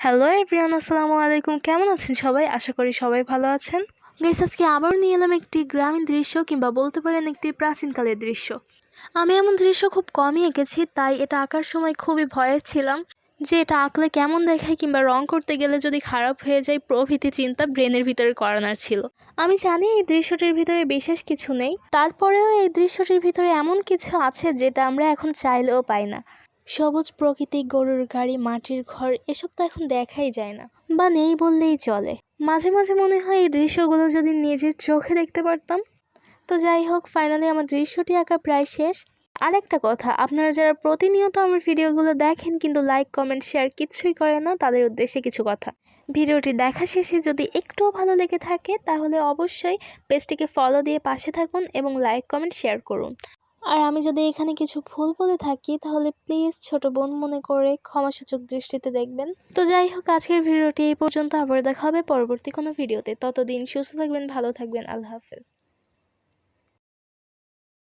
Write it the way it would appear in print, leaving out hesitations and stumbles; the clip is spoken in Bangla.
হ্যালো এভরিওয়ান, আসসালামু আলাইকুম। কেমন আছেন সবাই? আশা করি সবাই ভালো আছেন। গাইস, আজকে আবারও নিয়ে এলাম একটি গ্রামীণ দৃশ্য, কিংবা বলতে পারেন একটি প্রাচীনকালের দৃশ্য। আমি এমন দৃশ্য খুব কমই এঁকেছি, তাই এটা আঁকার সময় খুবই ভয়ে ছিলাম যে এটা আঁকলে কেমন দেখায়, কিংবা রং করতে গেলে যদি খারাপ হয়ে যায় প্রভৃতি চিন্তা ব্রেনের ভিতরে করানোর ছিল। আমি জানি এই দৃশ্যটির ভিতরে বিশেষ কিছু নেই, তারপরেও এই দৃশ্যটির ভিতরে এমন কিছু আছে যেটা আমরা এখন চাইলেও পাই না। সবুজ প্রকৃতি, গরুর গাড়ি, মাটির ঘর, এসব তো এখন দেখাই যায় না, বা নেই বললেই চলে। মাঝে মাঝে মনে হয় এই দৃশ্যগুলো যদি নিজের চোখে দেখতে পারতাম। তো যাই হোক, ফাইনালি আমার দৃশ্যটি আঁকা প্রায় শেষ। আর একটা কথা, আপনারা যারা প্রতিনিয়ত আমার ভিডিওগুলো দেখেন কিন্তু লাইক কমেন্ট শেয়ার কিচ্ছুই করে না, তাদের উদ্দেশ্যে কিছু কথা। ভিডিওটি দেখা শেষে যদি একটুও ভালো লেগে থাকে তাহলে অবশ্যই পেজটিকে ফলো দিয়ে পাশে থাকুন এবং লাইক কমেন্ট শেয়ার করুন। আর আমি যদি এখানে কিছু ভুল বলে থাকি তাহলে প্লিজ ছোট বোন মনে করে ক্ষমাসূচক দৃষ্টিতে দেখবেন। তো যাই হোক, আজকের ভিডিওটি এই পর্যন্ত। আবার দেখা হবে পরবর্তী কোনো ভিডিওতে। ততদিন সুস্থ থাকবেন, ভালো থাকবেন। আল্লাহ হাফেজ।